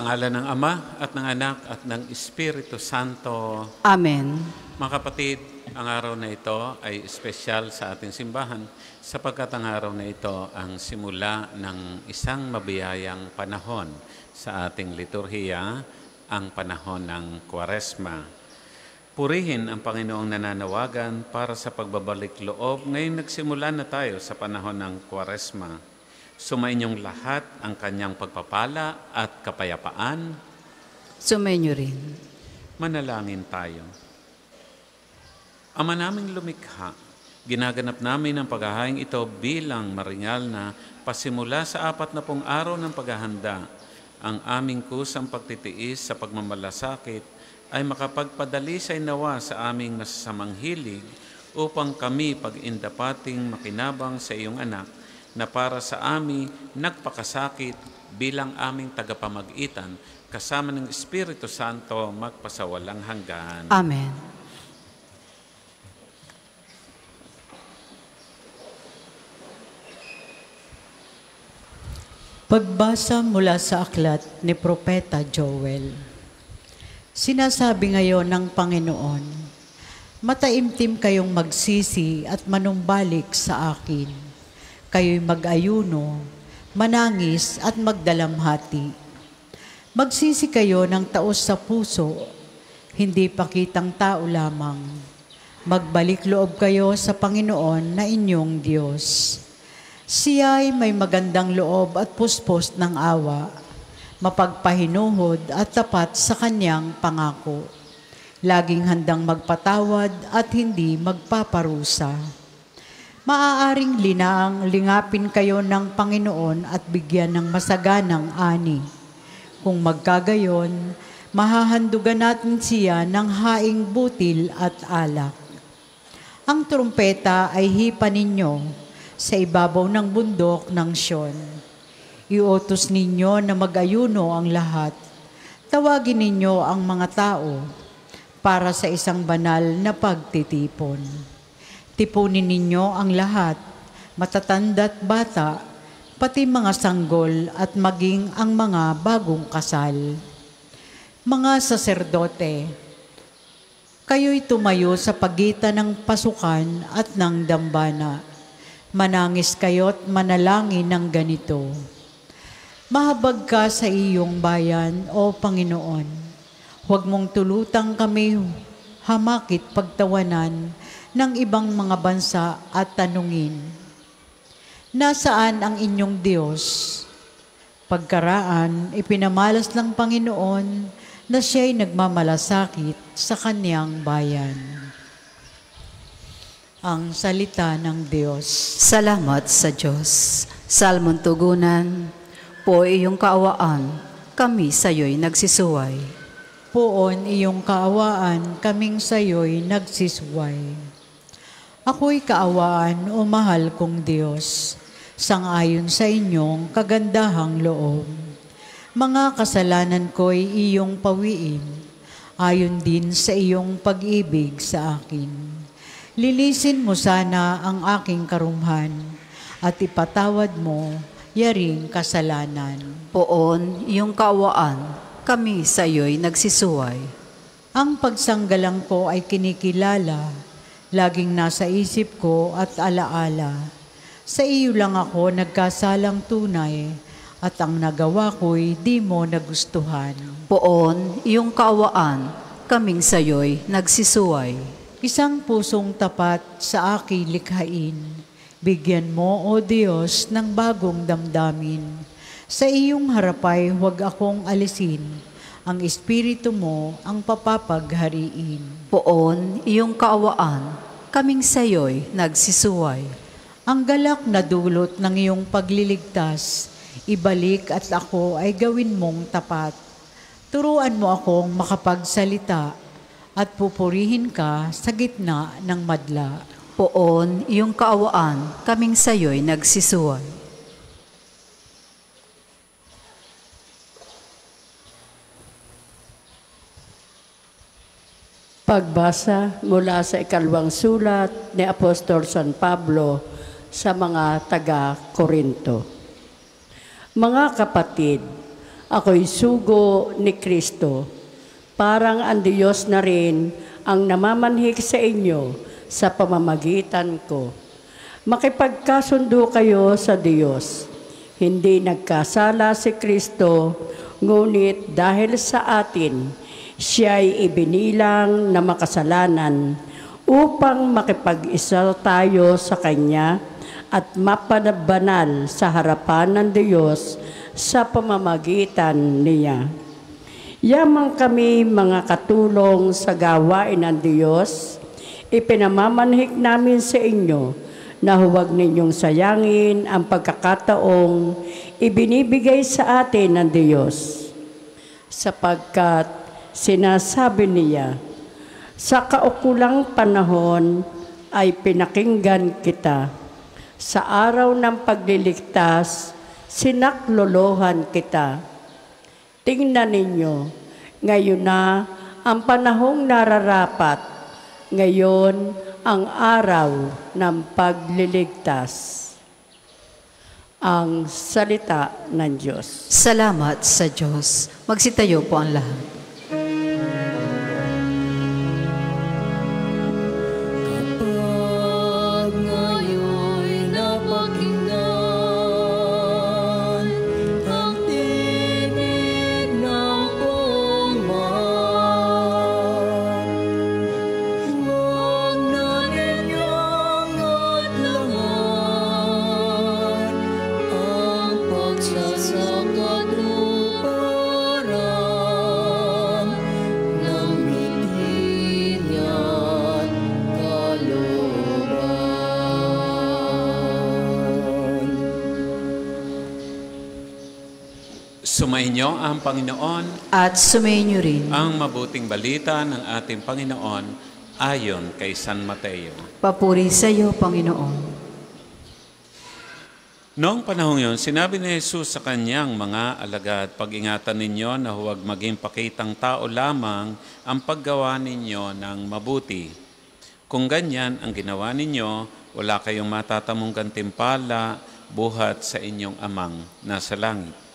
ngalan ng Ama at ng Anak at ng Espiritu Santo. Amen. Mga kapatid, ang araw na ito ay espesyal sa ating simbahan sapagkat ang araw na ito ang simula ng isang mabiyayang panahon sa ating liturhiya, ang panahon ng Kwaresma. Purihin ang Panginoong nananawagan para sa pagbabalik loob. Ngayon nagsimula na tayo sa panahon ng Kwaresma. Sumainyong lahat ang kanyang pagpapala at kapayapaan. Sumainyo rin. Manalangin tayo. Ama naming lumikha, ginaganap namin ang paghahaing ito bilang maringal na pasimula sa 40 araw ng paghahanda. Ang aming kusang pagtitiis sa pagmamalasakit ay makapagpadalisay nawa sa aming masasamang hilig upang kami pag-indapating makinabang sa iyong anak na para sa amin nagpakasakit bilang aming tagapamagitan kasama ng Espiritu Santo magpasawalang hanggan. Amen. Pagbasa mula sa aklat ni Propeta Joel. Sinasabi ngayon ng Panginoon, mataimtim kayong magsisi at manumbalik sa akin. Kayo'y mag-ayuno, manangis at magdalamhati. Magsisi kayo ng taos sa puso, hindi pakitang tao lamang. Magbalik loob kayo sa Panginoon na inyong Diyos. Siya'y may magandang loob at puspos ng awa, mapagpahinuhod at tapat sa kanyang pangako. Laging handang magpatawad at hindi magpaparusa. Maaaring lingapin kayo ng Panginoon at bigyan ng masaganang ani. Kung magkagayon, mahahandugan natin siya ng haing butil at alak. Ang trumpeta ay hipa ninyo sa ibabaw ng bundok ng Sion. Iutos ninyo na mag-ayuno ang lahat. Tawagin ninyo ang mga tao para sa isang banal na pagtitipon. Tipunin ninyo ang lahat, matatanda't bata, pati mga sanggol at maging ang mga bagong kasal. Mga saserdote, kayo'y tumayo sa pagitan ng pasukan at ng dambana. Manangis kayo't manalangin ng ganito. Mahabag ka sa iyong bayan, O Panginoon. Huwag mong tulutang kami hamakit pagtawanan ng ibang mga bansa at tanungin, nasaan ang inyong Diyos? Pagkaraan, ipinamalas ng Panginoon na siya'y nagmamalasakit sa kanyang bayan. Ang salita ng Diyos. Salamat sa Diyos. Salmon tugunan, po iyong kaawaan, kami sa'yo'y nagsisuway. Poon iyong kaawaan, kaming sa'yo'y nagsisuway. Ako'y kaawaan o mahal kong Diyos, sangayon sa inyong kagandahang loob. Mga kasalanan ko'y iyong pawiin, ayon din sa iyong pag-ibig sa akin. Linisin mo sana ang aking karumhan, at ipatawad mo yaring kasalanan. Poon iyong kaawaan, kami sa'yo'y nagsisuway. Ang pagsanggalang ko ay kinikilala, laging nasa isip ko at alaala. Sa iyo lang ako nagkasalang tunay, at ang nagawa ko'y di mo nagustuhan. Poon iyong kaawaan, kaming sa'yo'y nagsisuway. Isang pusong tapat sa aking likhain. Bigyan mo, O Diyos, ng bagong damdamin. Sa iyong harapay huwag akong alisin. Ang Espiritu mo ang papapaghariin. Poon iyong kaawaan, kaming sa'yo'y nagsisuway. Ang galak na dulot ng iyong pagliligtas, ibalik at ako ay gawin mong tapat. Turuan mo akong makapagsalita at pupurihin ka sa gitna ng madla. Poon iyong kaawaan, kaming sa'yo'y nagsisuway. Pagbasa mula sa ikalawang sulat ni Apostol San Pablo sa mga taga-Korinto. Mga kapatid, Ako'y sugo ni Kristo. Parang ang Diyos na rin ang namamanhik sa inyo sa pamamagitan ko. Makipagkasundo kayo sa Diyos. Hindi nagkasala si Kristo, ngunit dahil sa atin, siya'y ibinilang na makasalanan upang makipag-isa tayo sa Kanya at mapanabanal sa harapan ng Diyos sa pamamagitan niya. Yamang kami mga katulong sa gawain ng Diyos, ipinamamanhik namin sa inyo na huwag ninyong sayangin ang pagkakataong ibinibigay sa atin ng Diyos. Sapagkat sinasabi niya, sa kaukulang panahon ay pinakinggan kita. Sa araw ng pagliligtas, sinaklolohan kita. Tingnan ninyo, ngayon na ang panahong nararapat, ngayon ang araw ng pagliligtas. Ang salita ng Diyos. Salamat sa Diyos. Magsitayo po ang lahat. Sumainyo ang Panginoon At sumainyo rin. ang mabuting balita ng ating Panginoon ayon kay San Mateo. Papuri sa iyo, Panginoon. Noong panahon yon, sinabi ni Jesus sa kanyang mga alagad, pag-ingatan ninyo na huwag maging pakitang tao lamang ang paggawa ninyo ng mabuti. Kung ganyan ang ginawa ninyo, wala kayong matatamong gantimpala buhat sa inyong amang nasa langit.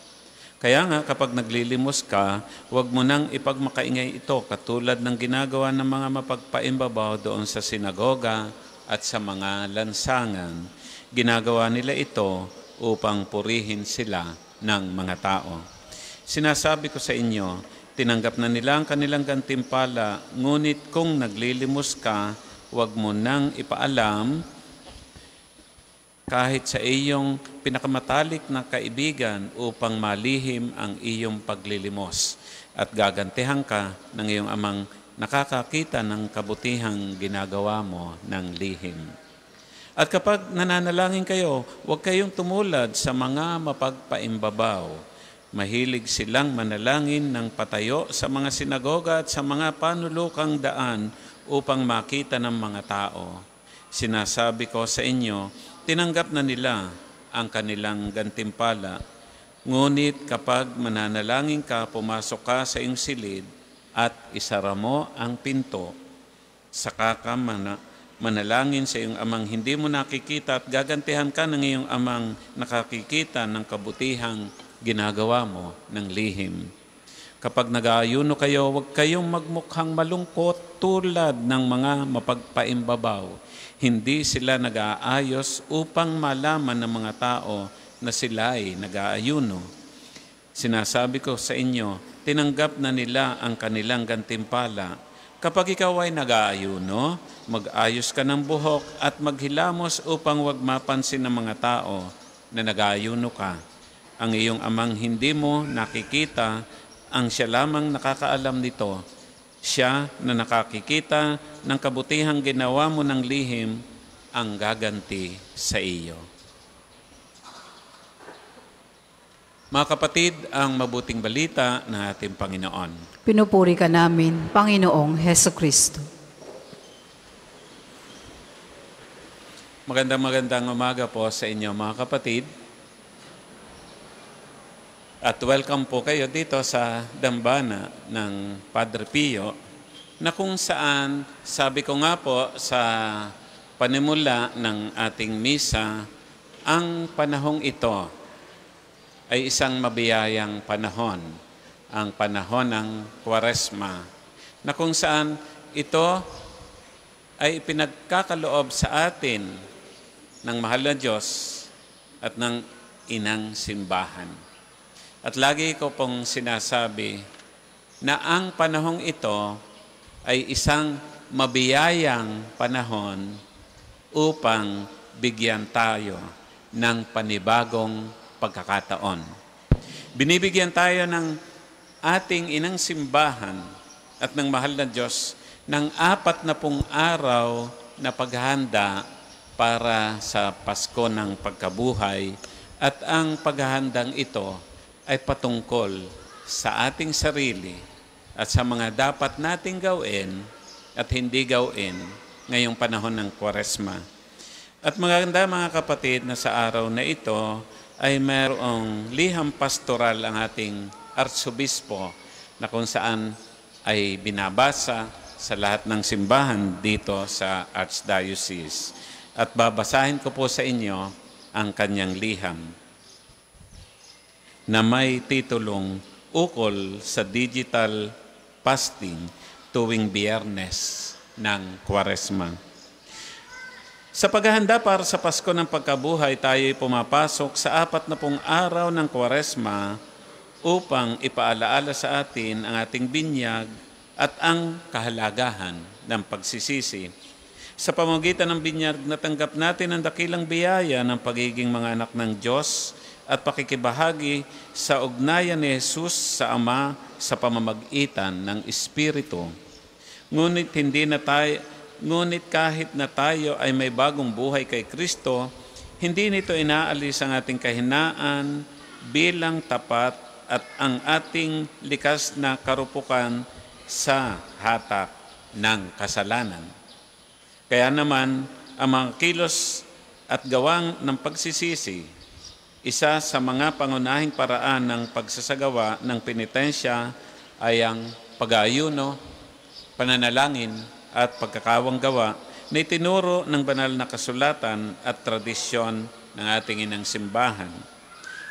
Kaya nga kapag naglilimos ka, huwag mo nang ipagmakaingay ito katulad ng ginagawa ng mga mapagpaimbabaw doon sa sinagoga at sa mga lansangan. Ginagawa nila ito upang purihin sila ng mga tao. Sinasabi ko sa inyo, tinanggap na nila ang kanilang gantimpala, ngunit kung naglilimos ka, huwag mo nang ipaalam kahit sa iyong pinakamatalik na kaibigan upang malihim ang iyong paglilimos at gagantihan ka ng iyong amang nakakakita ng kabutihang ginagawa mo ng lihim. At kapag nananalangin kayo, huwag kayong tumulad sa mga mapagpaimbabaw. Mahilig silang manalangin ng patayo sa mga sinagoga at sa mga panulukang daan upang makita ng mga tao. Sinasabi ko sa inyo, tinanggap na nila ang kanilang gantimpala. Ngunit kapag mananalangin ka, pumasok ka sa iyong silid at isara mo ang pinto. Saka ka manalangin sa iyong amang hindi mo nakikita at gagantihan ka ng iyong amang nakakikita ng kabutihang ginagawa mo ng lihim. Kapag nag-aayuno kayo, huwag kayong magmukhang malungkot tulad ng mga mapagpaimbabaw. Hindi sila nag-aayos upang malaman ng mga tao na sila ay nag-aayuno. Sinasabi ko sa inyo, tinanggap na nila ang kanilang gantimpala. Kapag ikaw ay nag-aayuno, mag-ayos ka ng buhok at maghilamos upang wag mapansin ng mga tao na nag-aayuno ka. Ang iyong amang hindi mo nakikita, ang siya lamang nakakaalam nito. Siya na nakakikita ng kabutihang ginawa mo ng lihim ang gaganti sa iyo. Mga kapatid, ang mabuting balita ng ating Panginoon. Pinupuri ka namin, Panginoong Heso Kristo. Magandang umaga po sa inyo mga kapatid. At welcome po kayo dito sa dambana ng Padre Pio na kung saan, sabi ko nga po sa panimula ng ating misa, ang panahong ito ay isang mabiyayang panahon, ang panahon ng Kwaresma, na kung saan ito ay pinagkakaloob sa atin ng mahal na Diyos at ng Inang Simbahan. At lagi ko pong sinasabi na ang panahong ito ay isang mabiyayang panahon upang bigyan tayo ng panibagong pagkakataon. Binibigyan tayo ng ating Inang Simbahan at ng mahal na Diyos ng 40 araw na paghahanda para sa Pasko ng Pagkabuhay, at ang paghahandang ito ay patungkol sa ating sarili at sa mga dapat nating gawin at hindi gawin ngayong panahon ng Kwaresma. At maganda mga kapatid na sa araw na ito ay mayroong liham pastoral ang ating Arsobispo na kung saan ay binabasa sa lahat ng simbahan dito sa Archdiocese. At babasahin ko po sa inyo ang kanyang liham na may titulong Ukol sa Digital Fasting tuwing Biyernes ng Kwaresma. Sa paghahanda para sa Pasko ng Pagkabuhay, tayo'y pumapasok sa 40 araw ng Kwaresma upang ipaalaala sa atin ang ating binyag at ang kahalagahan ng pagsisisi. Sa pamamagitan ng binyag, natanggap natin ang dakilang biyaya ng pagiging mga anak ng Diyos at pakikibahagi sa ugnayan ni Jesus sa Ama sa pamamagitan ng Espiritu. Ngunit kahit na tayo ay may bagong buhay kay Kristo, hindi nito inaalis ang ating kahinaan bilang tapat at ang ating likas na karupukan sa hatak ng kasalanan. Kaya naman, ang mga kilos at gawang ng pagsisisi, isa sa mga pangunahing paraan ng pagsasagawa ng penitensya ay ang pag-aayuno, pananalangin at pagkakawanggawa na itinuro ng banal na kasulatan at tradisyon ng ating Inang Simbahan.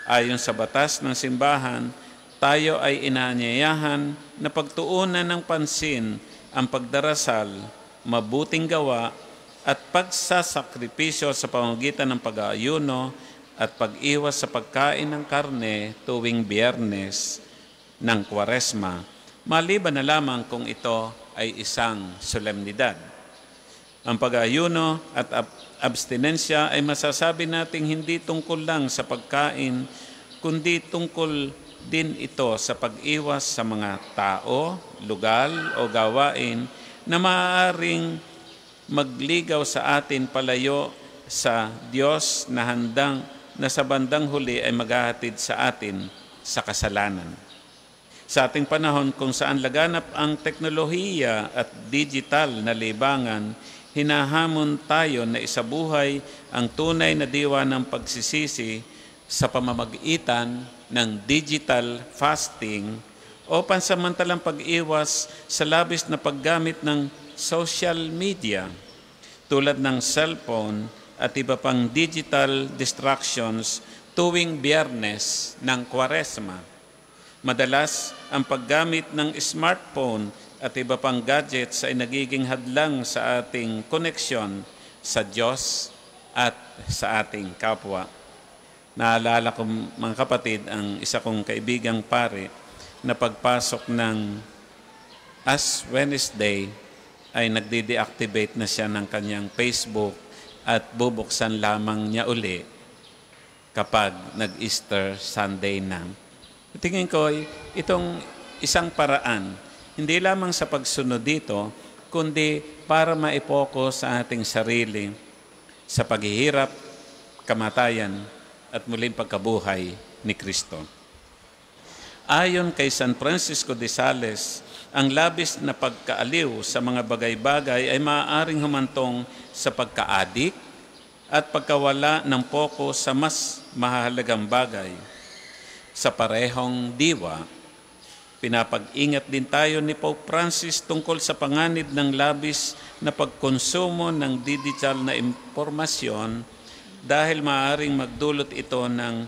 Ayon sa batas ng simbahan, tayo ay inaanyayahan na pagtuunan ng pansin ang pagdarasal, mabuting gawa at pagsasakripisyo sa pamamagitan ng pag-aayuno at pag-iwas sa pagkain ng karne tuwing Biyernes ng Kwaresma, maliban na lamang kung ito ay isang solemnidad. Ang pag-aayuno at abstinensya ay masasabi nating hindi tungkol lang sa pagkain, kundi tungkol din ito sa pag-iwas sa mga tao, lugar o gawain na maaaring magligaw sa atin palayo sa Diyos na sa bandang huli ay maghahatid sa atin sa kasalanan. Sa ating panahon kung saan laganap ang teknolohiya at digital na libangan, hinahamon tayo na isabuhay ang tunay na diwa ng pagsisisi sa pamamagitan ng digital fasting o pansamantalang pag-iwas sa labis na paggamit ng social media tulad ng cellphone at iba pang digital distractions tuwing Biyernes ng Kwaresma. Madalas, ang paggamit ng smartphone at iba pang gadgets ay nagiging hadlang sa ating koneksyon sa Diyos at sa ating kapwa. Naalala ko mga kapatid ang isa kong kaibigang pare na pagpasok ng Ash Wednesday ay nagde-deactivate na siya ng kanyang Facebook at bubuksan lamang niya uli kapag nag-Easter Sunday na. Tingin ko, itong isang paraan, hindi lamang sa pagsunod dito, kundi para maipokus sa ating sarili sa paghihirap, kamatayan, at muling pagkabuhay ni Kristo. Ayon kay San Francisco de Sales, ang labis na pagkaaliw sa mga bagay-bagay ay maaaring humantong sa pagka-adik at pagkawala ng pokus sa mas mahalagang bagay. Sa parehong diwa, pinapag-ingat din tayo ni Pope Francis tungkol sa panganib ng labis na pagkonsumo ng digital na impormasyon dahil maaaring magdulot ito ng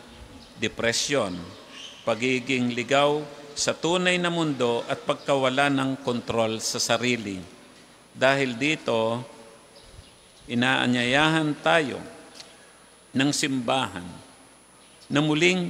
depresyon, pagiging ligaw sa tunay na mundo at pagkawala ng kontrol sa sarili. Dahil dito, inaanyayahan tayo ng simbahan na muling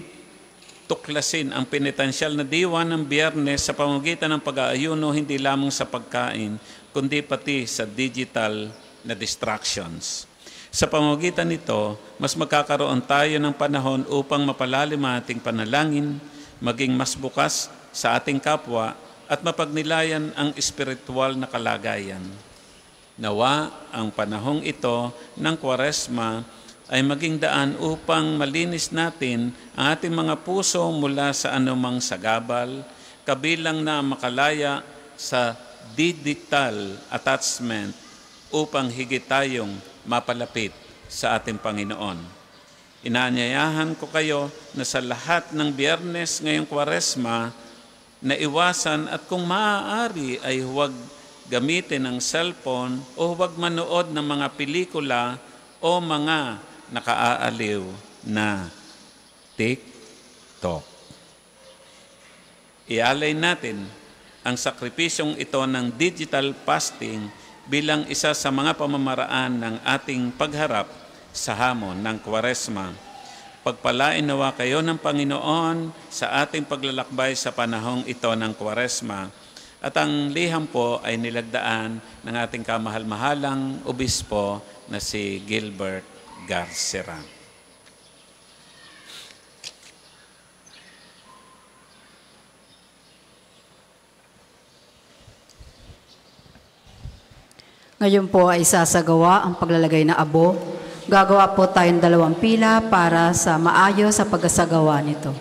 tuklasin ang penitensyal na diwa ng Biyernes sa pamamagitan ng pag-aayuno hindi lamang sa pagkain, kundi pati sa digital na distractions. Sa pamamagitan nito, mas magkakaroon tayo ng panahon upang mapalalim ang ating panalangin, maging mas bukas sa ating kapwa at mapagnilayan ang espiritual na kalagayan. Nawa ang panahong ito ng Kwaresma ay maging daan upang malinis natin ang ating mga puso mula sa anumang sagabal, kabilang na makalaya sa digital attachment upang higit tayong mapalapit sa ating Panginoon. Inaanyayahan ko kayo na sa lahat ng Biyernes ngayong Kwaresma na iwasan at kung maaari ay huwag gamitin ng cellphone o huwag manood ng mga pelikula o mga nakaaaliw na TikTok. Ialay natin ang sakripisyong ito ng digital fasting bilang isa sa mga pamamaraan ng ating pagharap sa hamon ng Kwaresma. Pagpalain nawa kayo ng Panginoon sa ating paglalakbay sa panahong ito ng Kwaresma. At ang liham po ay nilagdaan ng ating kamahal-mahalang obispo na si Gilbert Garceran. Ngayon po ay sasagawa ang paglalagay na abo. Gagawa po tayong 2 pila para sa maayos sa pagkasagawa nito.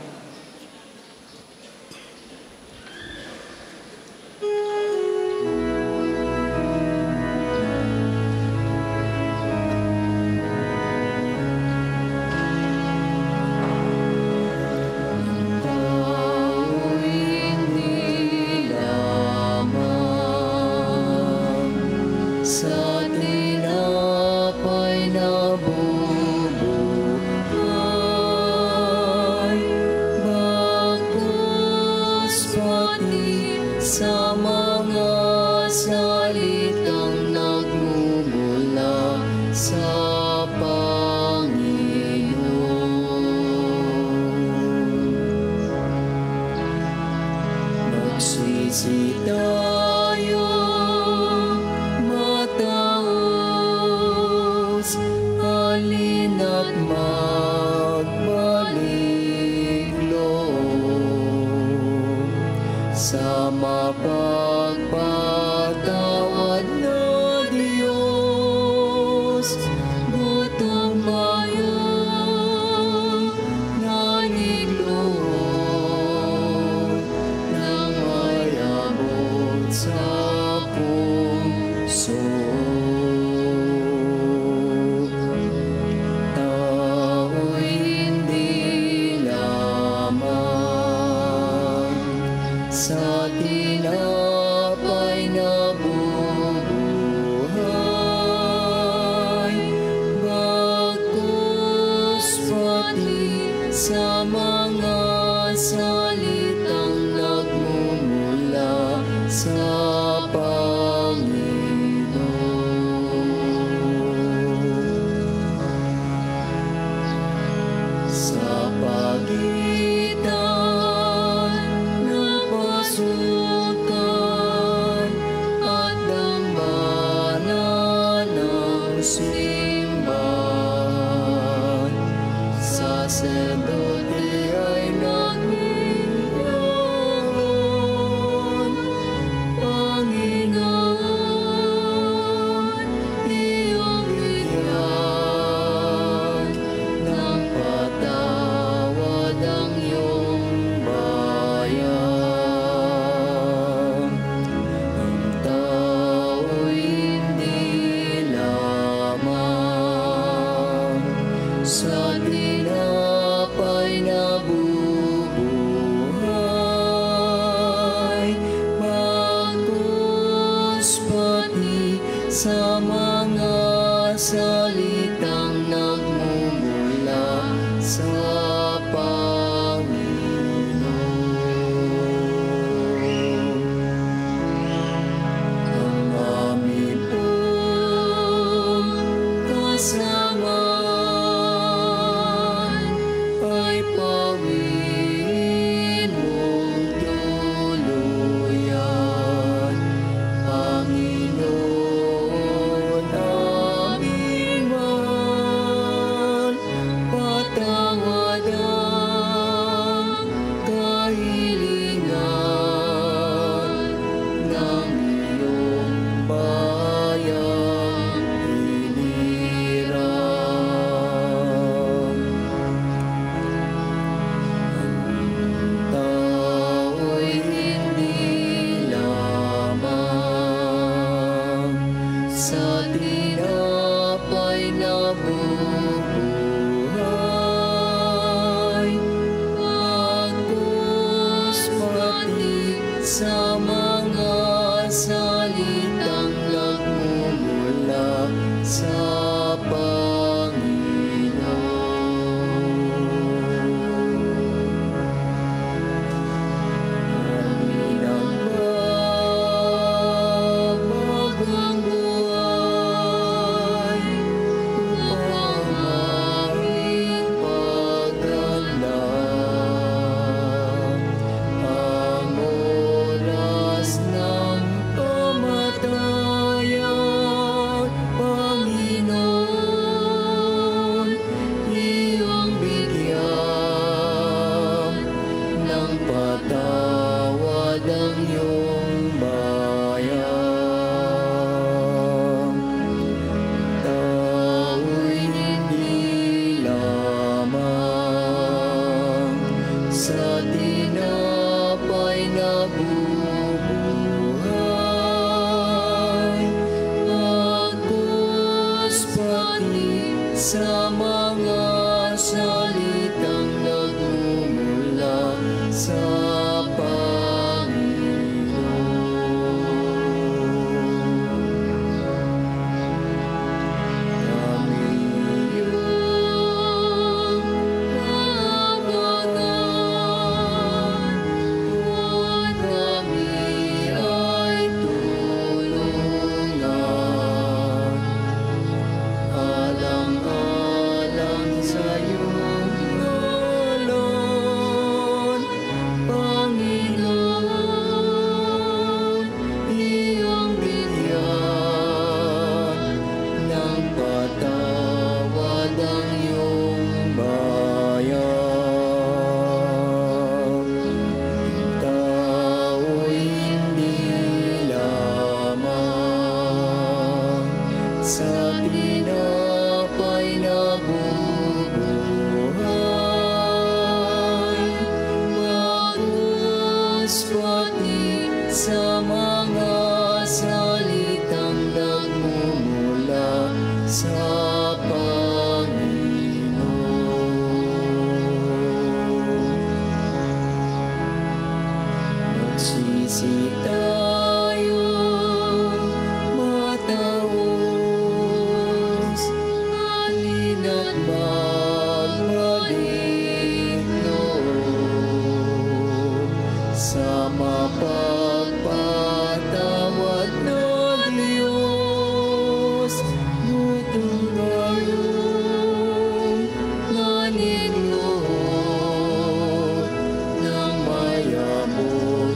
Salitang nagmumula sa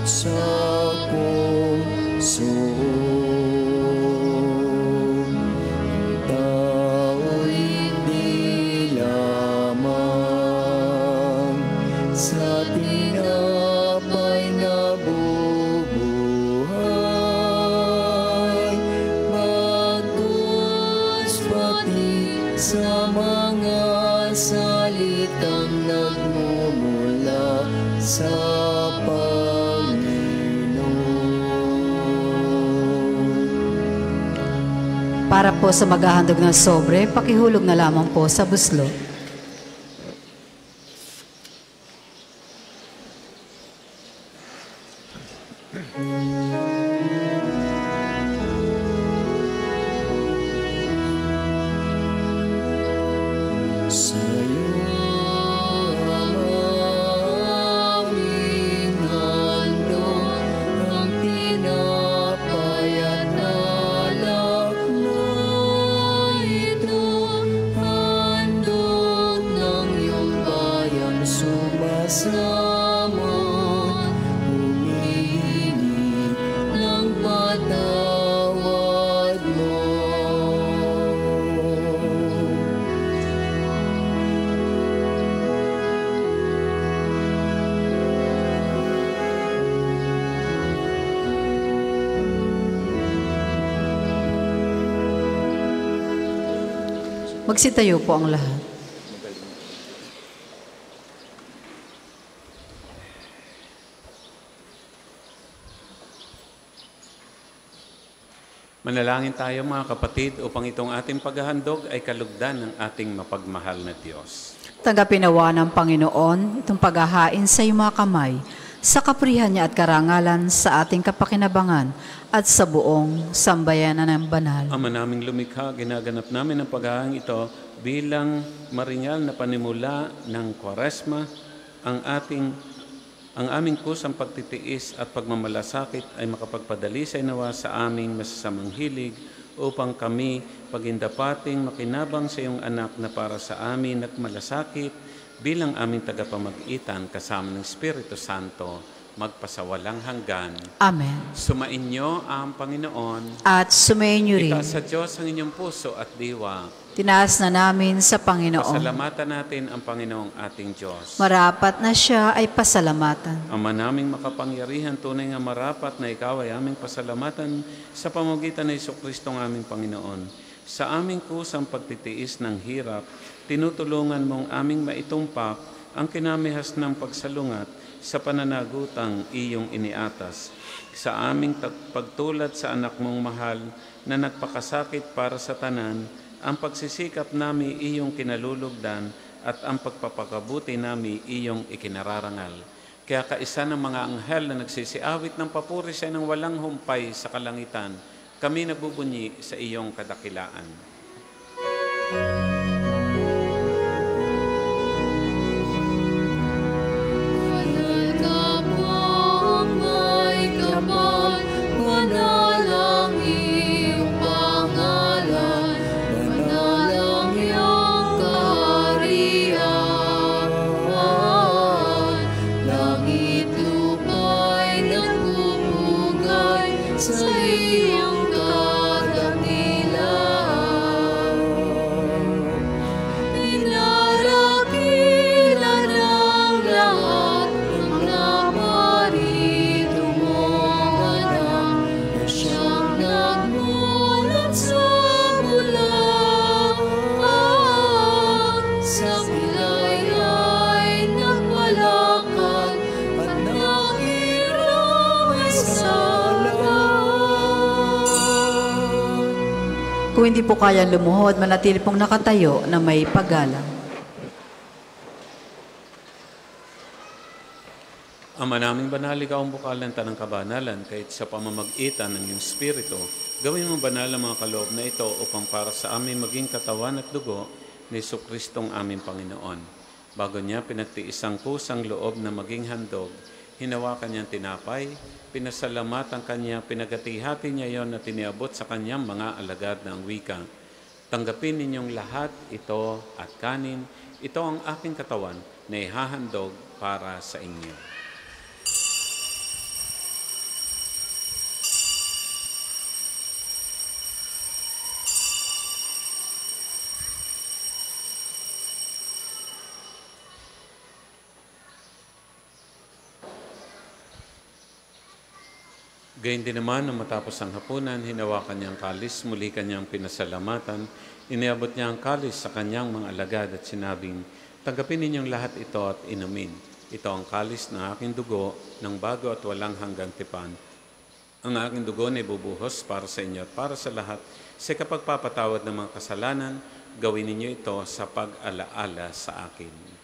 sa puso. Tao'y di lamang sa tinapay nabubuhay, bagkus pati sa mga salitang nagmumula sa Para po sa maghahandog ng sobre, pakihulog na lamang po sa buslo. Magsitayo po ang lahat. Manalangin tayo mga kapatid upang itong ating paghahandog ay kalugdan ng ating mapagmahal na Diyos. Tanggapin nawa ng Panginoon itong paghahain sa iyong mga kamay, sa kapurihan niya at karangalan sa ating kapakinabangan at sa buong sambayanan ng banal. Ama naming lumikha, ginaganap namin ang paghahain ito bilang maringal na panimula ng Kwaresma. Ang aming kusang pagtitiis at pagmamalasakit ay makapagpadalisay nawa sa aming masasamang hilig upang kami pagindapating makinabang sa iyong anak na para sa amin at malasakit bilang aming tagapamagitan kasama ng Espiritu Santo magpasawalang hanggan. Amen. Sumainyo ang Panginoon. At sumainyo rin. Itaas sa Diyos ang inyong puso at diwa. Tinaas na namin sa Panginoon. Pasalamatan natin ang Panginoong ating Diyos. Marapat na siya ay pasalamatan. Ama naming makapangyarihan, tunay nga marapat na ikaw ay aming pasalamatan sa pamamagitan ng Jesucristo ng aming Panginoon. Sa aming kusang pagtitiis ng hirap, tinutulungan mong aming maitumpak ang kinamihas ng pagsalungat sa pananagutang iyong iniatas. Sa aming pagtulad sa anak mong mahal na nagpakasakit para sa tanan, ang pagsisikap nami iyong kinalulugdan at ang pagpapakabuti nami iyong ikinararangal. Kaya kaisa ng mga anghel na nagsisiawit ng papuri sa ng walang humpay sa kalangitan, kami nabubunyi sa iyong kadakilaan. Kung hindi po kayang lumuhod, manatili pong nakatayo na may paggalang. Ama naming banal, ikaw ang bukalan tanang kabanalan, kahit sa pamamagitan ng iyong Espiritu, gawin mo banal ang mga kaloob na ito upang para sa amin maging katawan at dugo ni Jesucristong aming Panginoon. Bago niya pinagtiis ang kusang loob na maging handog, hinawakan niyang tinapay, pinasalamatan kanya, pinagati-hati niya yon at tiniabot sa kanyang mga alagad ng wika. Tanggapin ninyong lahat ito at kanin, ito ang aking katawan na ihahandog para sa inyo. Gayun din naman, nang matapos ang hapunan, hinawakan niya ang kalis, muli kanyang pinasalamatan, iniabot niya ang kalis sa kanyang mga alagad at sinabing, "Tanggapin ninyong lahat ito at inumin. Ito ang kalis ng aking dugo, ng bago at walang hanggang tipan. Ang aking dugo na ibubuhos para sa inyo at para sa lahat. Sa kapagpapatawad ng mga kasalanan, gawin ninyo ito sa pag-alaala sa akin."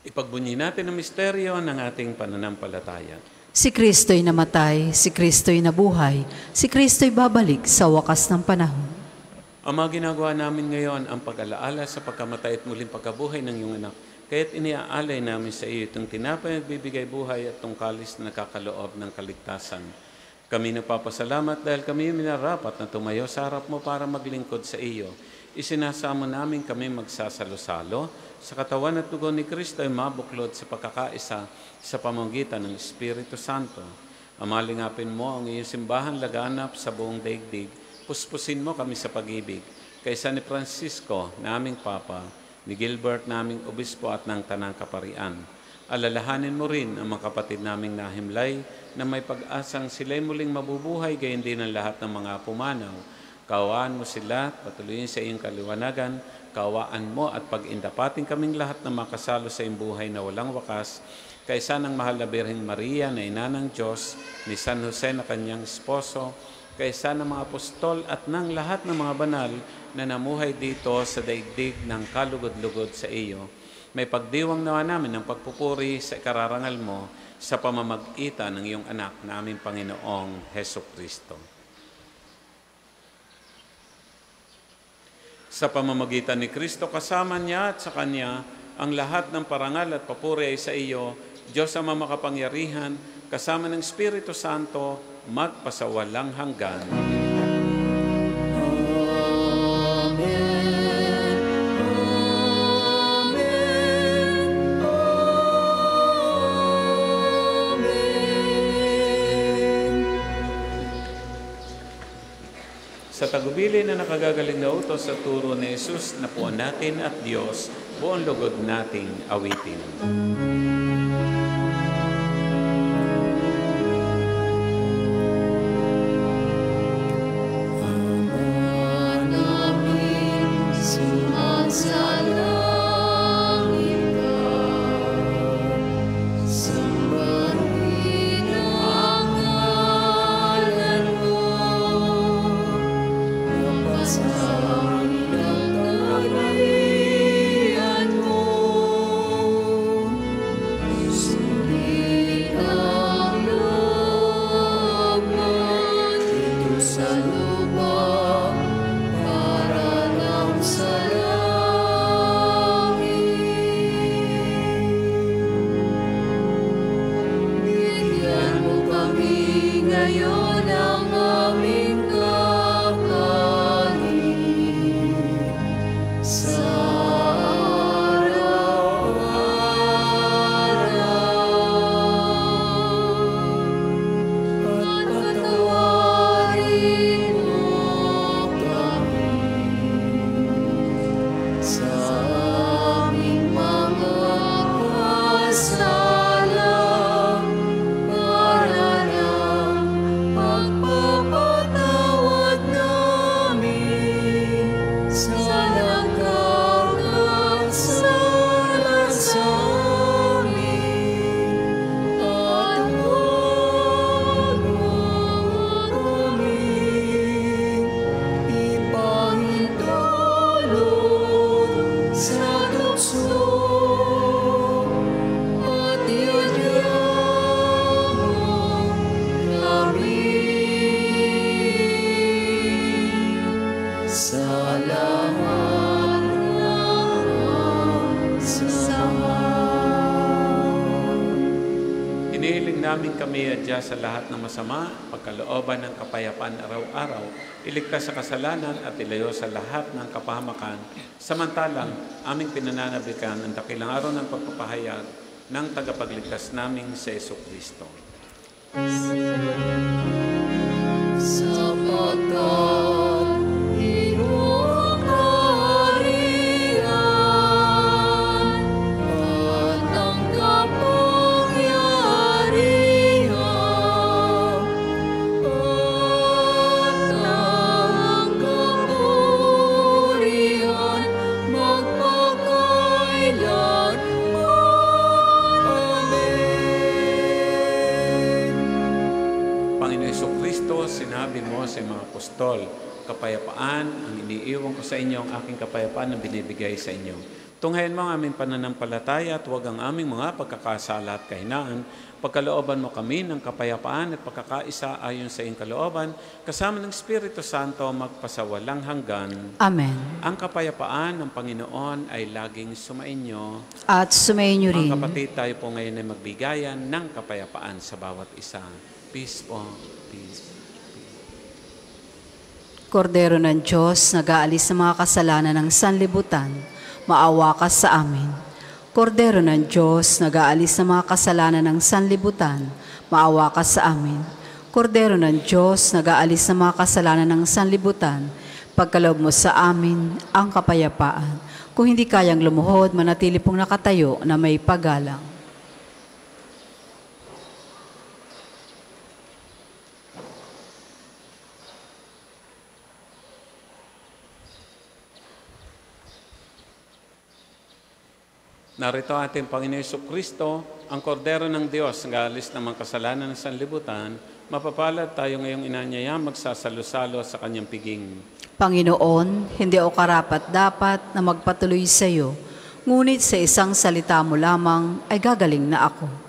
Ipagbunyi natin ang misteryo ng ating pananampalataya. Si Kristo'y namatay, si Kristo'y nabuhay, si Kristo'y babalik sa wakas ng panahon. Ang mga ginagawa namin ngayon ang pag-alaala sa pagkamatay at muling pagkabuhay ng iyong anak. Kaya't iniaalay namin sa iyo itong tinapay at bibigay buhay at itong kalis na nakakaloob ng kaligtasan. Kami nagpapasalamat dahil kami minarapat na tumayo sa harap mo para maglingkod sa iyo. Isinasamo namin kami magsasalo-salo sa katawan at dugo ni Kristo ay mabuklod sa pagkakaisa sa pamamagitan ng Espiritu Santo. Amalingapin mo ang iyong simbahan laganap sa buong daigdig. Puspusin mo kami sa pag-ibig. Kaysa ni Francisco, naming Papa, ni Gilbert, naming Obispo at ng Tanang Kaparian. Alalahanin mo rin ang mga kapatid naming nahimlay na may pag-asang sila'y muling mabubuhay gayon din ang lahat ng mga pumanaw. Kaawaan mo sila, patuloyin sa iyong kaliwanagan, kaawaan mo at pag-indapating kaming lahat na makasalo sa iyong buhay na walang wakas, kaysa ng mahal na Birheng Maria na ina ng Diyos, ni San Jose na kanyang esposo, kaysa ng mga apostol at ng lahat ng mga banal na namuhay dito sa daigdig ng kalugod-lugod sa iyo. May pagdiwang nawa namin ng pagpupuri sa ikararangal mo sa pamamagitan ng iyong anak na aming Panginoong Heso Kristo. Sa pamamagitan ni Kristo, kasama niya at sa Kanya, ang lahat ng parangal at papuri ay sa iyo, Diyos Ama makapangyarihan, kasama ng Espiritu Santo, magpasawalang hanggan. Sa tagubili na nakagagaling na utos sa turo ni Jesus, napuan natin at Diyos, buong lugod nating awitin. Namin kami adya sa lahat ng masama, pagkalooban ng kapayapaan araw-araw, iligtas sa kasalanan at ilayo sa lahat ng kapahamakan, samantalang aming pinananabikan ang dakilang araw ng pagpapahayag ng tagapagligtas naming si Jesu Kristo. sa mga apostol. Kapayapaan ang iniiwan ko sa inyo, ang aking kapayapaan ang binibigay sa inyo. Tunghayan mo ang aming pananampalataya at huwag ang aming mga pagkakasala at kahinaan. Pagkalooban mo kami ng kapayapaan at pagkakaisa ayon sa iyong kalooban, kasama ng Espiritu Santo magpasawalang hanggan. Amen. Ang kapayapaan ng Panginoon ay laging sumainyo. At sumainyo rin. Mga kapatid, tayo po ngayon ay magbigayan ng kapayapaan sa bawat isa. Peace po. Peace. Kordero ng Diyos, nag-aalis ng mga kasalanan ng sanlibutan, maawa ka sa amin. Kordero ng Diyos, nag-aalis ng mga kasalanan ng sanlibutan, maawa ka sa amin. Kordero ng Diyos, nag-aalis ng mga kasalanan ng sanlibutan, pagkaloob mo sa amin ang kapayapaan. Kung hindi kayang lumuhod, manatili pong nakatayo na may paggalang. Narito ating Panginoon Jesucristo, ang kordero ng Diyos, nag-aalis ng mga kasalanan ng sanlibutan. Mapapalad tayo ngayong inanyaya magsasalo-salo sa kanyang piging. Panginoon, hindi ako karapat-dapat na magpatuloy sa iyo, ngunit sa isang salita mo lamang ay gagaling na ako.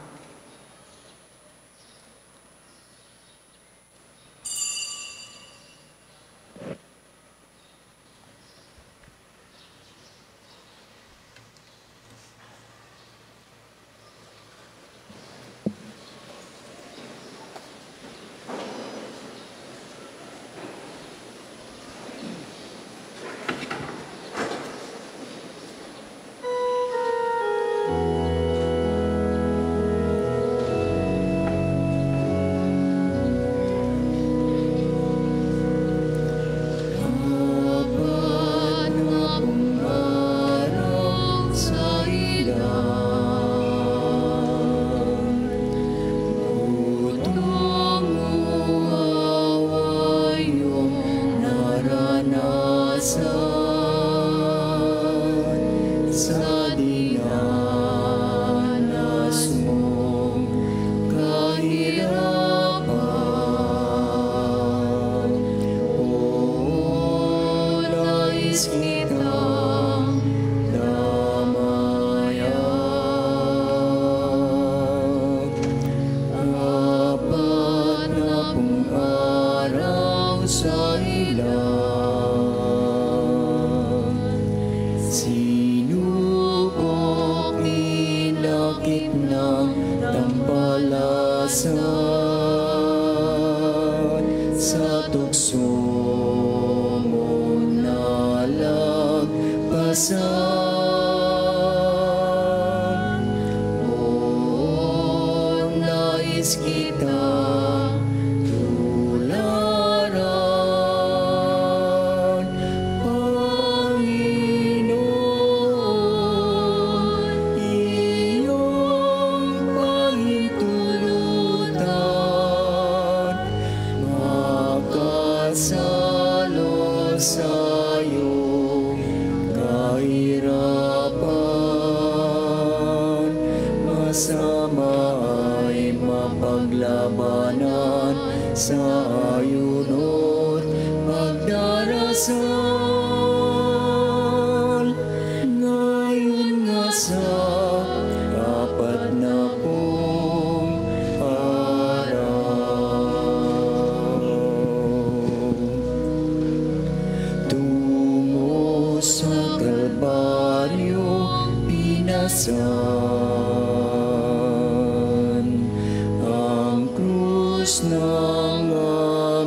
Ang krus ng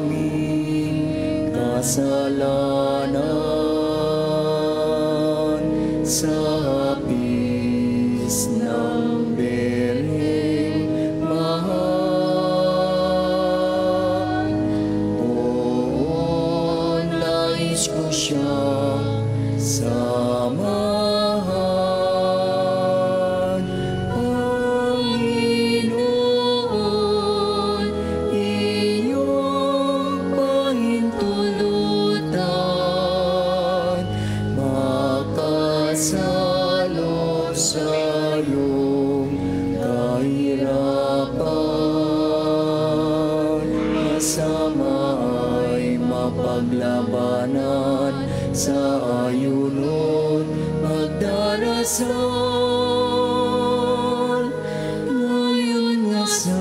aming kasalanan. sa ayunon magdarasal, ngayon nga sa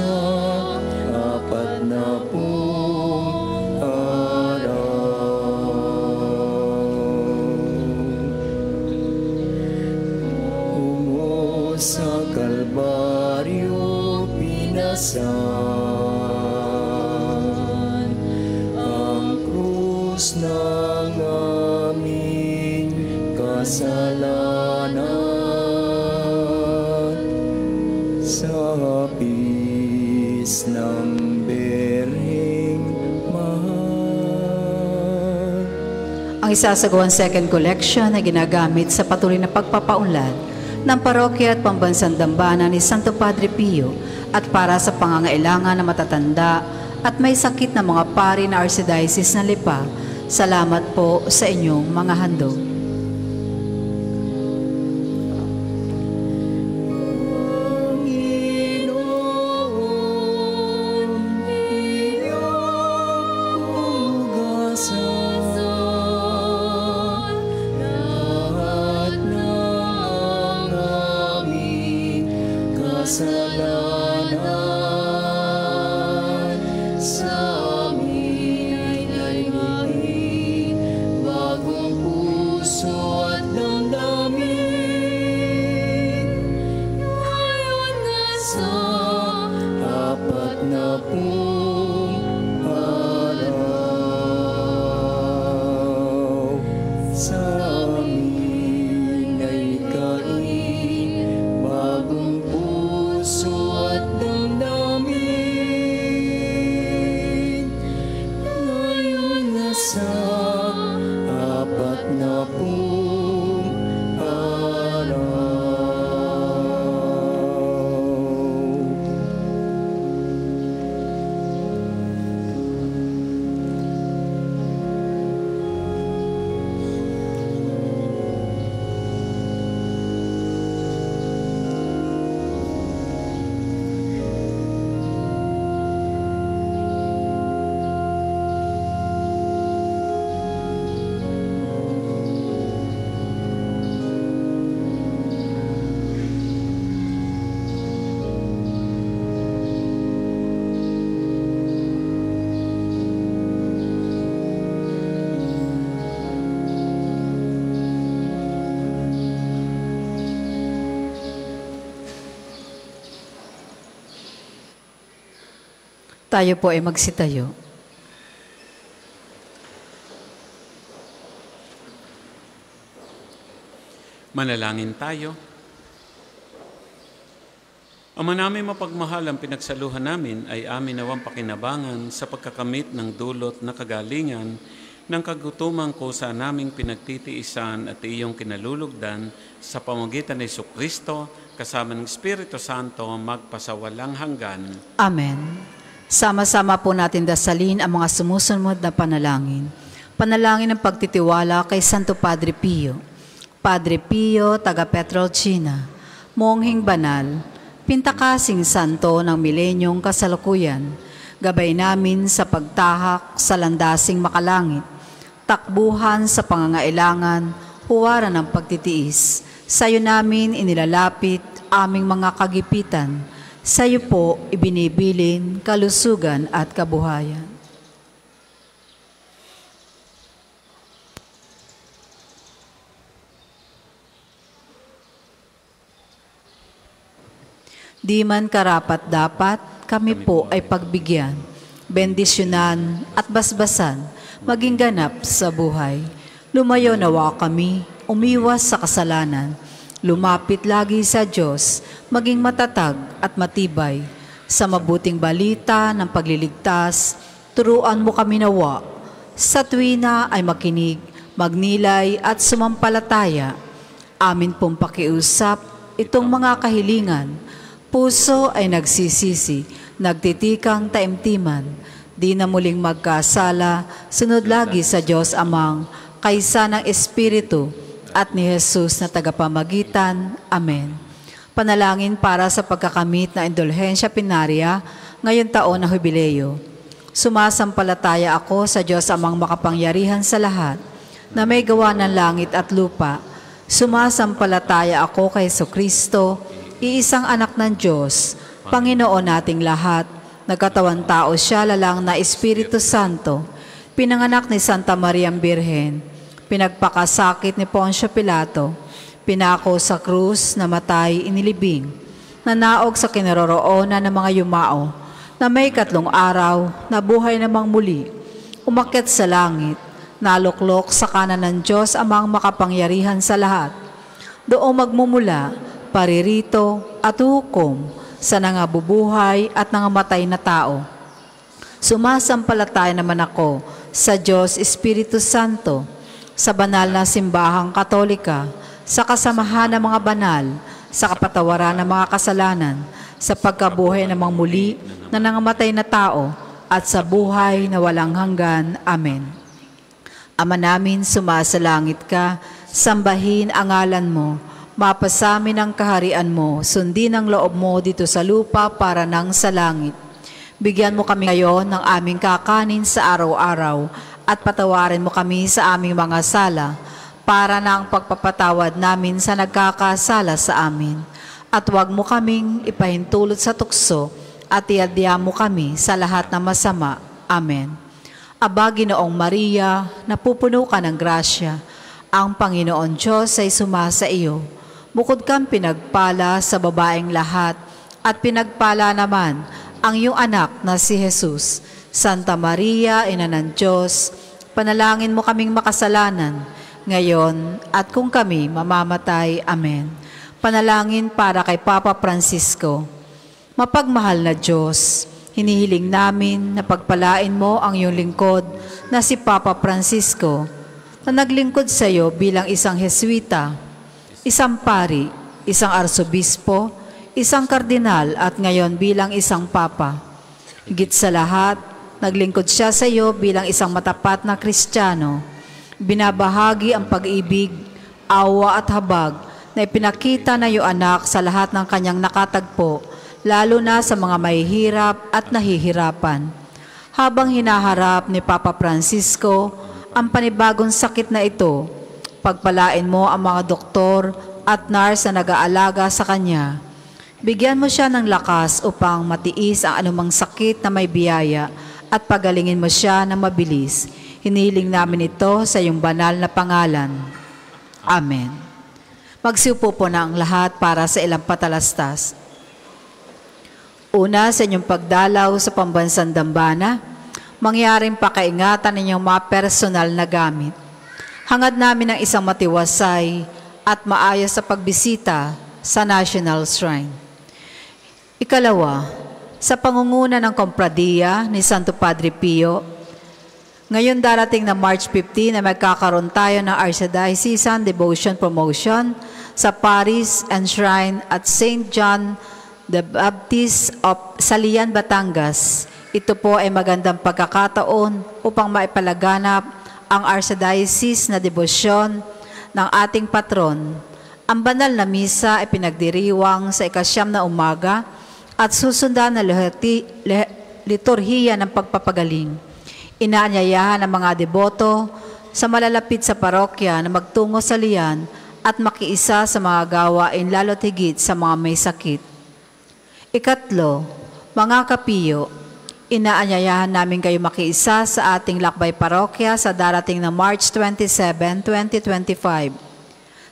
apat na pong araw. Tungo sa Kalbaryo pinasan ang krus ng aming kasalanan, sa hapis ng Bereng Mahal. Ang isasagawang second collection ay ginagamit sa patuloy na pagpapaunlad ng parokya at pambansang dambana ni Santo Padre Pio at para sa pangangailangan ng matatanda at may sakit na mga pari na Archdiocese ng Lipa. Salamat po sa inyong mga handog. Kasalanan sa amin ay naging bagong puso at damdamin, ngayon nga sa apat na pong araw, sa amin ay kain bagong puso at damdamin, ngayon nga sa apat na pong araw. Tayo po ay magsitayo. Manalangin tayo. Ama namin mapagmahal, ang pinagsaluhan namin ay amin nawang pakinabangan sa pagkakamit ng dulot na kagalingan ng kagutumang kusa naming pinagtitiisan at iyong kinalulugdan sa pamamagitan ng Jesucristo kasama ng Espiritu Santo magpasawalang hanggan. Amen. Sama-sama po natin dasalin ang mga sumusunod na panalangin. Panalangin ng pagtitiwala kay Santo Padre Pio. Padre Pio, taga Petrolcina, monghing banal, pintakasing santo ng milenyong kasalukuyan, gabay namin sa pagtahak sa landasing makalangit, takbuhan sa pangangailangan, huwaran ng pagtitiis. Sa'yo namin inilalapit aming mga kagipitan, sa'yo po ibinibilin kalusugan at kabuhayan. Di man karapat-dapat, kami po ay pagbigyan, bendisyonan at basbasan, maging ganap sa buhay. Lumayo nawa kami, umiwas sa kasalanan, lumapit lagi sa Diyos, maging matatag at matibay. Sa mabuting balita ng pagliligtas, turuan mo kami nawa. Sa tuwina ay makinig, magnilay at sumampalataya. Amin pong pakiusap itong mga kahilingan. Puso ay nagsisisi, nagtitikang taimtiman. Di na muling magkasala, sunod lagi sa Diyos Amang, kaysa ng Espiritu at ni Jesus na tagapamagitan. Amen. Panalangin para sa pagkakamit na indulhensya pinaria ngayon taon na jubileo. Sumasampalataya ako sa Diyos Amang makapangyarihan sa lahat, na may gawa ng langit at lupa. Sumasampalataya ako kay Jesucristo, iisang anak ng Diyos, Panginoon nating lahat. Nagkatawan tao siya, lalang na Espiritu Santo. Pinanganak ni Santa Maria Birhen. Pinagpakasakit ni Poncio Pilato. Pinako sa krus, namatay, inilibing. Nanaog sa kinaroroonan ng mga yumao. Na may 3 araw, nabuhay namang muli. Umakyat sa langit. Naluklok sa kanan ng Diyos amang makapangyarihan sa lahat. Doon magmumula, paririto at hukom sa nangabubuhay at nangamatay na tao. Sumasampalataya naman ako sa Diyos Espiritu Santo, sa banal na simbahang katolika, sa kasamahan ng mga banal, sa kapatawaran ng mga kasalanan, sa pagkabuhay ng mga muli na nangamatay na tao, at sa buhay na walang hanggan. Amen. Ama namin, sumasalangit ka, sambahin ang ngalan mo, mapasamin ang kaharian mo, sundin ang loob mo dito sa lupa para nang sa langit. Bigyan mo kami ngayon ng aming kakanin sa araw-araw at patawarin mo kami sa aming mga sala para na ang pagpapatawad namin sa nagkakasala sa amin. At huwag mo kaming ipahintulot sa tukso at iadya mo kami sa lahat ng masama. Amen. Aba, Ginoong Maria, napupuno ka ng grasya. Ang Panginoon Diyos ay sumasa iyo. Bukod kang pinagpala sa babaeng lahat, at pinagpala naman ang iyong anak na si Jesus. Santa Maria, Ina ng Diyos, panalangin mo kaming makasalanan, ngayon at kung kami mamamatay. Amen. Panalangin para kay Papa Francisco. Mapagmahal na Diyos, hinihiling namin na pagpalain mo ang iyong lingkod na si Papa Francisco, na naglingkod sa iyo bilang isang Jesuita, isang pari, isang arsobispo, isang kardinal at ngayon bilang isang papa. Higit sa lahat, naglingkod siya sa iyo bilang isang matapat na Kristiyano. Binabahagi ang pag-ibig, awa at habag na ipinakita na iyong anak sa lahat ng kanyang nakatagpo, lalo na sa mga mahihirap at nahihirapan. Habang hinaharap ni Papa Francisco ang panibagong sakit na ito, pagpalain mo ang mga doktor at nurse na nag-aalaga sa kanya. Bigyan mo siya ng lakas upang matiis ang anumang sakit na may biyaya at pagalingin mo siya ng mabilis. Hinihiling namin ito sa iyong banal na pangalan. Amen. Magsiupo po na ang lahat para sa ilang patalastas. Una, sa inyong pagdalaw sa pambansang dambana, mangyaring pakaingatan ninyong mga personal na gamit. Hangad namin ng isang matiwasay at maayos sa pagbisita sa National Shrine. Ikalawa, sa pangunguna ng Kompradiya ni Santo Padre Pio, ngayon darating na March 15 na magkakaroon tayo ng Archdiocesan Devotion Promotion sa Paris and Shrine at St. John the Baptist of Salian, Batangas. Ito po ay magandang pagkakataon upang maipalaganap ang Archdiocese na debosyon ng ating patron. Ang banal na misa ay pinagdiriwang sa 9 na umaga at susundan na liturhiya ng pagpapagaling. Inaanyayahan ang mga deboto sa malalapit sa parokya na magtungo sa liyan at makiisa sa mga gawain lalo't higit sa mga may sakit. Ikatlo, mga kapiyo, inaanyayahan namin kayo makiisa sa ating lakbay parokya sa darating na March 27, 2025.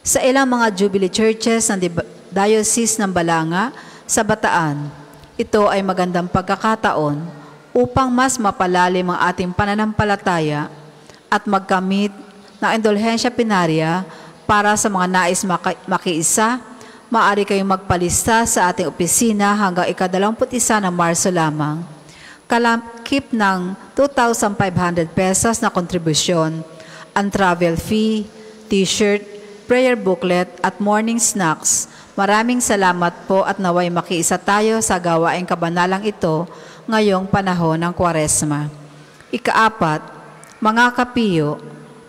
Sa ilang mga Jubilee Churches ng Diocese ng Balanga sa Bataan, ito ay magandang pagkakataon upang mas mapalalim ang ating pananampalataya at magkamit ng indulhensya pinarya para sa mga nais makiisa. Maaari kayong magpalista sa ating opisina hanggang ika-21 ng Marso lamang. Kalakip ng 2,500 pesos na kontribusyon, ang travel fee, t-shirt, prayer booklet at morning snacks. Maraming salamat po at naway makiisa tayo sa gawaing kabanalang ito ngayong panahon ng Kwaresma. Ikaapat, mga kapiyo,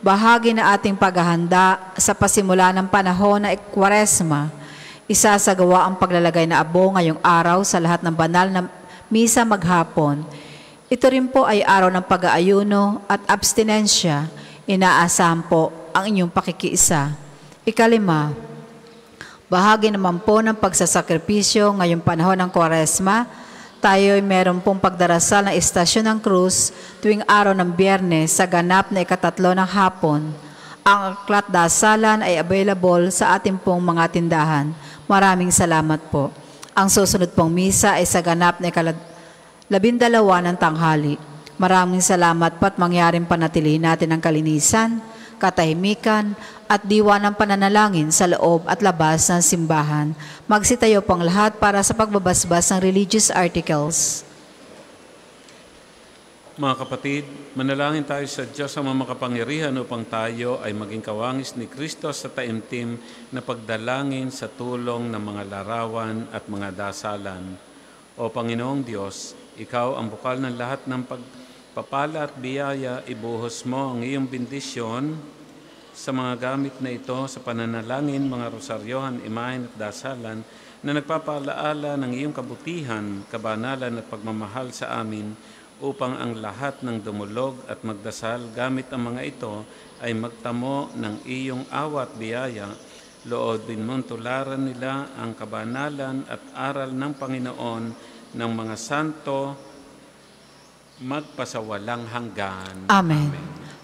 bahagi na ating paghahanda sa pasimula ng panahon na Kwaresma. Isasagawa ang paglalagay na abo ngayong araw sa lahat ng banal na misa maghapon. Ito rin po ay araw ng pag-aayuno at abstinensya. Inaasahan po ang inyong pakikiisa. Ikalima, bahagi naman po ng pagsasakripisyo ngayong panahon ng Kwaresma, tayo ay meron pong pagdarasal ng Istasyon ng Krus tuwing araw ng Biyernes sa ganap na ikatatlo ng hapon. Ang aklat dasalan ay available sa ating pong mga tindahan. Maraming salamat po. Ang susunod pong misa ay sa ganap na 12 ng tanghali. Maraming salamat po at mangyaring panatilihin natin ang kalinisan, katahimikan, at diwa ng pananalangin sa loob at labas ng simbahan. Magsitayo pong lahat para sa pagbabasbas ng religious articles. Mga kapatid, manalangin tayo sa Diyos ang makapangyarihan upang tayo ay maging kawangis ni Kristo sa taimtim na pagdalangin sa tulong ng mga larawan at mga dasalan. O Panginoong Diyos, Ikaw ang bukal ng lahat ng pagpapala at biyaya, ibuhos mo ang iyong bendisyon sa mga gamit na ito sa pananalangin, mga rosaryohan, imahen at dasalan na nagpapaalaala ng iyong kabutihan, kabanalan at pagmamahal sa amin upang ang lahat ng dumulog at magdasal gamit ang mga ito ay magtamo ng iyong awa at biyaya. Loobin mong tularan nila ang kabanalan at aral ng Panginoon ng mga santo magpasawalang hanggan. Amen.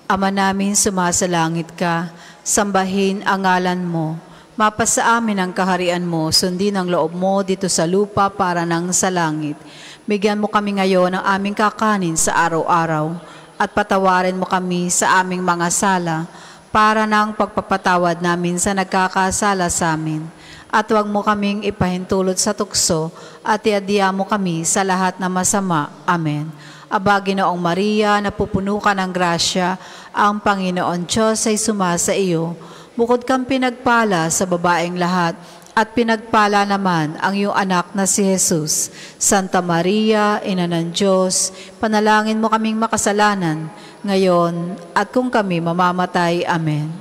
Ama namin, sumasalangit ka, sambahin ang ngalan mo. Mapasa amin ang kaharian mo, sundin ang loob mo dito sa lupa para nang sa langit. Bigyan mo kami ngayon ng aming kakanin sa araw-araw at patawarin mo kami sa aming mga sala para nang pagpapatawad namin sa nagkakasala sa amin. At huwag mo kaming ipahintulot sa tukso at iadya mo kami sa lahat na masama. Amen. Aba, Ginoong Maria, napupuno ka ng grasya, ang Panginoon Diyos ay sumasa iyo. Bukod kang pinagpala sa babaeng lahat, at pinagpala naman ang iyong anak na si Jesus. Santa Maria, Ina ng Diyos, panalangin mo kaming makasalanan, ngayon at kung kami mamamatay. Amen.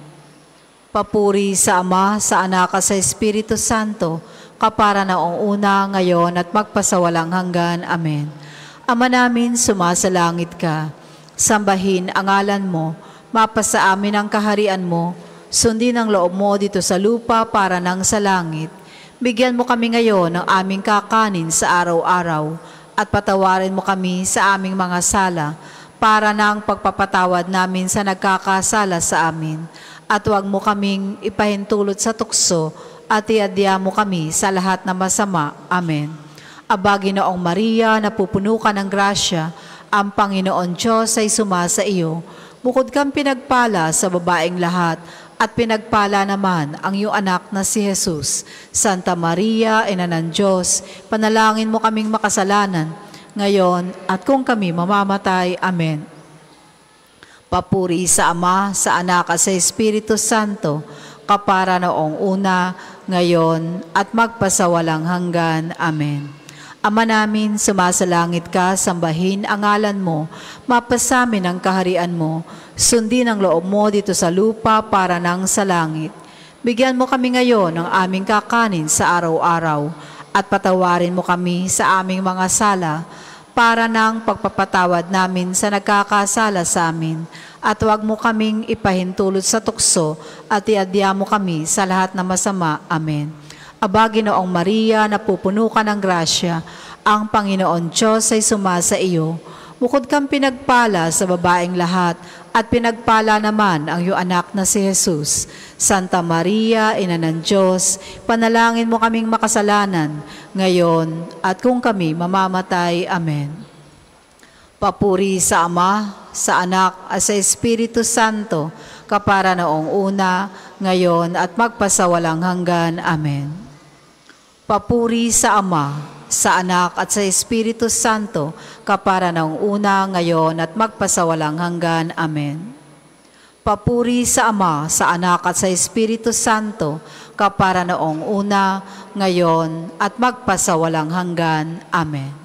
Papuri sa Ama, sa Anak at sa Espiritu Santo, kapara noong una, ngayon at magpasawalang hanggan. Amen. Ama namin, sumasalangit ka. Sambahin ang ngalan mo, mapasa amin ang kaharian mo, sundin ang loob mo dito sa lupa para nang sa langit. Bigyan mo kami ngayon ng aming kakanin sa araw-araw at patawarin mo kami sa aming mga sala para nang pagpapatawad namin sa nagkakasala sa amin. At huwag mo kaming ipahintulot sa tukso at iadya mo kami sa lahat na masama. Amen. Aba, Ginoong Maria, napupuno ka ng grasya, ang Panginoon Diyos ay sumasa iyo. Bukod kang pinagpala sa babaeng lahat, at pinagpala naman ang iyong anak na si Jesus. Santa Maria, Ina ng Diyos, panalangin mo kaming makasalanan, ngayon at kung kami mamamatay. Amen. Papuri sa Ama, sa Anak at sa Espiritu Santo, kapara noong una, ngayon at magpasawalang hanggan. Amen. Ama namin, sumasalangit ka, sambahin ang ngalan mo, mapasamin ang kaharian mo, sundin ang loob mo dito sa lupa para nang sa langit. Bigyan mo kami ngayon ng aming kakanin sa araw-araw at patawarin mo kami sa aming mga sala para nang pagpapatawad namin sa nagkakasala sa amin. At huwag mo kaming ipahintulot sa tukso at iadya mo kami sa lahat na masama. Amen. Aba, Ginoong Maria, napupuno ka ng grasya, ang Panginoon Diyos ay sumasa iyo. Bukod kang pinagpala sa babaeng lahat, at pinagpala naman ang iyong anak na si Jesus. Santa Maria, Ina ng Diyos, panalangin mo kaming makasalanan, ngayon at kung kami mamamatay. Amen. Papuri sa Ama, sa Anak at sa Espiritu Santo, kapara noong una, ngayon at magpasawalang hanggan. Amen. Papuri sa Ama, sa Anak at sa Espiritu Santo, kapara noong una, ngayon at magpasawalang hanggan. Amen. Papuri sa Ama, sa Anak at sa Espiritu Santo, kapara noong una, ngayon at magpasawalang hanggan. Amen.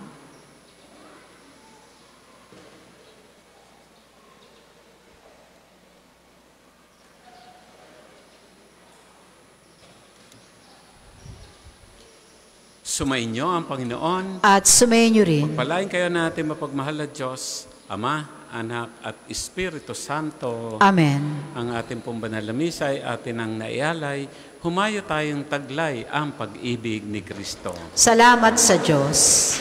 Sumainyo ang Panginoon. At sumayin niyo rin. Pagpalain kayo natin mapagmahal na Diyos, Ama Anak, at Espiritu Santo. Amen. Ang ating pong banal na misa ay atin ang naialay. Humayo tayong taglay ang pag-ibig ni Kristo. Salamat sa Diyos.